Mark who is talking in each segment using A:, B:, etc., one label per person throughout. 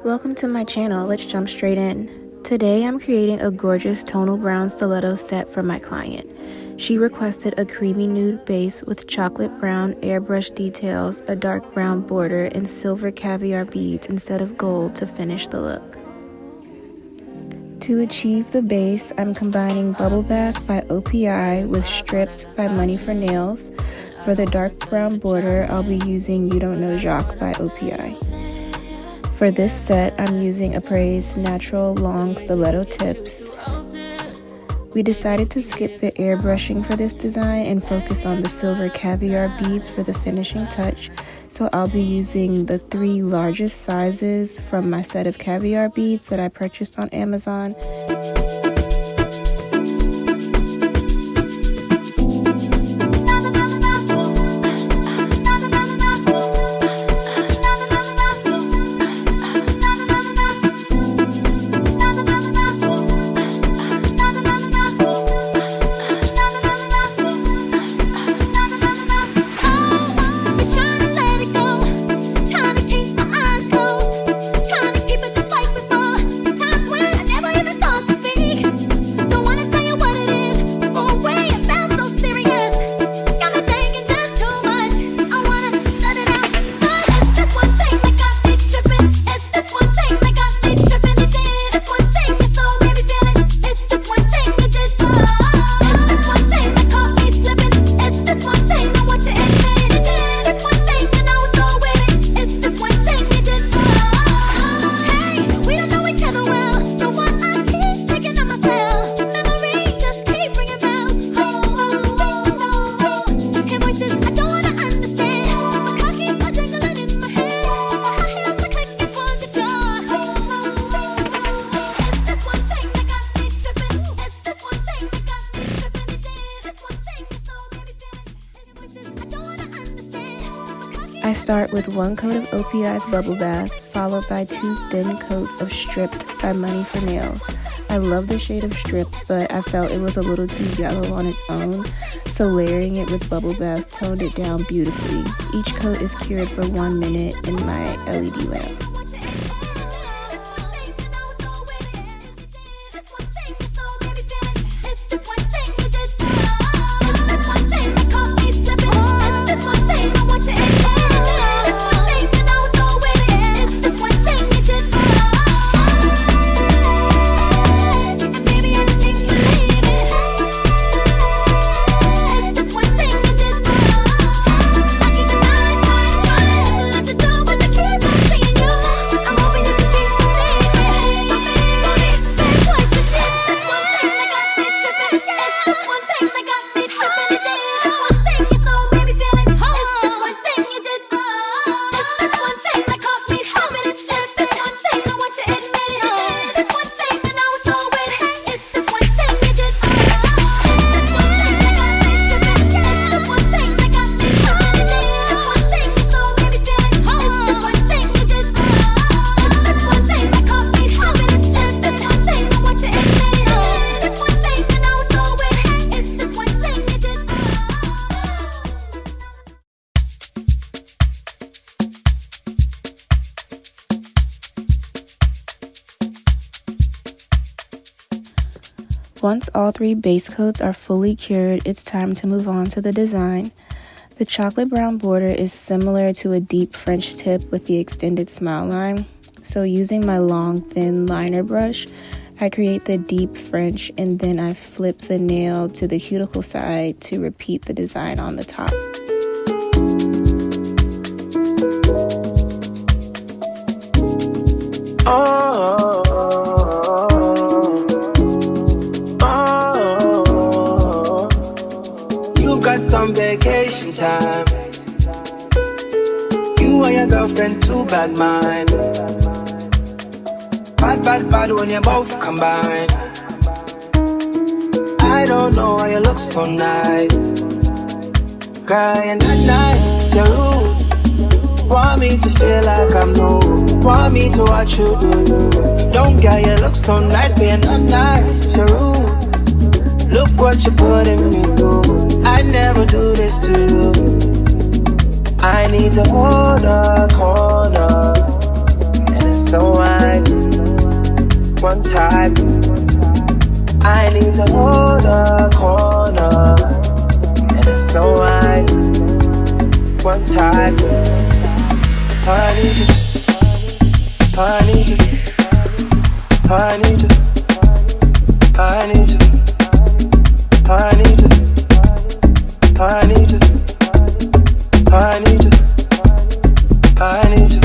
A: Welcome to my channel. Let's jump straight in. Today I'm creating a gorgeous tonal brown stiletto set for my client. She requested a creamy nude base with chocolate brown airbrush details, a dark brown border, and silver caviar beads instead of gold to finish the look. To achieve the base, I'm combining Bubble Bath by OPI with Stripped by Money for Nails. For the dark brown border, I'll be using You Don't Know Jacques by OPI. For this set, I'm using Apres natural long stiletto tips. We decided to skip the airbrushing for this design and focus on the silver caviar beads for the finishing touch. So I'll be using the 3 largest sizes from my set of caviar beads that I purchased on Amazon. I start with 1 coat of OPI's Bubble Bath, followed by 2 thin coats of Stripped by Money for Nails. I love the shade of Stripped, but I felt it was a little too yellow on its own, so layering it with Bubble Bath toned it down beautifully. Each coat is cured for 1 minute in my LED lamp. Once all 3 base coats are fully cured, it's time to move on to the design. The chocolate brown border is similar to a deep French tip with the extended smile line. So using my long, thin liner brush, I create the deep French and then I flip the nail to the cuticle side to repeat the design on the top.
B: Some vacation time. You and your girlfriend, 2 bad mind. Bad when you both combine. I don't know why you look so nice. Girl, you're not nice, you're rude. Want me to feel like I'm new. Want me to watch you do. Don't get you look so nice, but you're not nice, you're rude. Look what you're putting me through. I never do this to you. I need to hold a corner, and it's no one time. I need to hold a corner, and it's no wine. One time. I need to, I need to, I need to, I need to, I need to, I need to, I need to, I need to.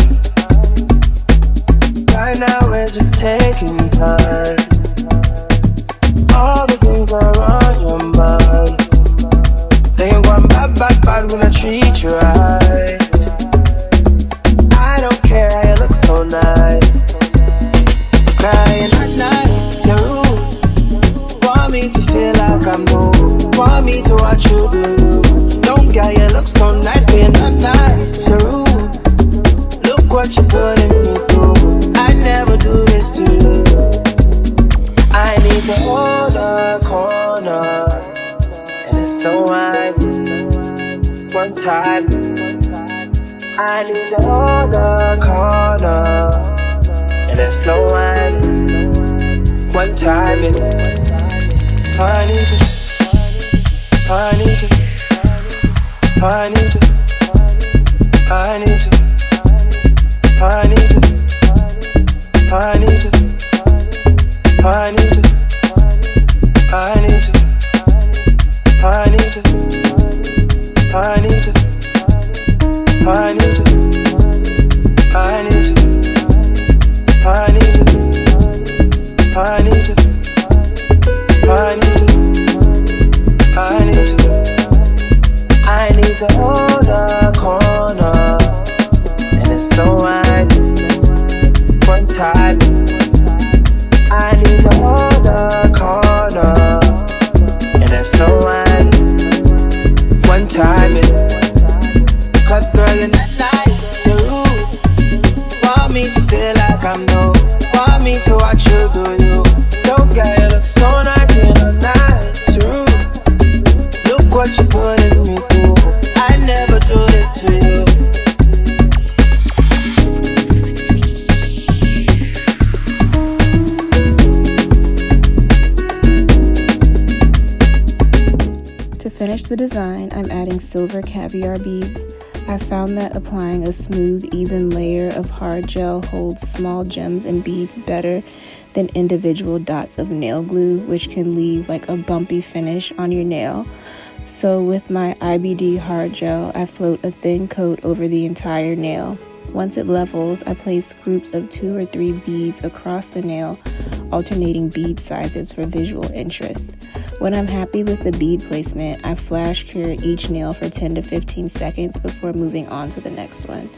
B: Right now we're just taking time. All the things are on your mind. They ain't going bad when I treat you right. I don't care how you look so nice. Crying at night, you're rude. Want me to feel like I'm new. Want me to watch you do. Don't care, you look so nice. Being not nice, you're rude. Look what you're putting me through. I never do this to you. I need to hold a corner, and it's no wine. One time. I need to hold a corner, and it's no wine. One time. I need to, I need to, I need to, I need to, I need to, I need to, I need to, I need to, I need to, I need to, I need to, I need to, I need to, I need to, I need to, I need to, I need to hold a corner, and it's no wine. One time. I need to hold a corner, and there's no one. One time, cause girl, you're not nice, you're rude. Want me to feel like I'm new. Want me to watch you do you. Don't get you look so nice, you're not nice, you're rude. Look what you're putting me through. I never do this to you.
A: To finish the design, I'm adding silver caviar beads. I found that applying a smooth, even layer of hard gel holds small gems and beads better than individual dots of nail glue, which can leave like a bumpy finish on your nail. So with my IBD Hard Gel, I float a thin coat over the entire nail. Once it levels, I place groups of 2 or 3 beads across the nail, alternating bead sizes for visual interest. When I'm happy with the bead placement, I flash cure each nail for 10 to 15 seconds before moving on to the next one.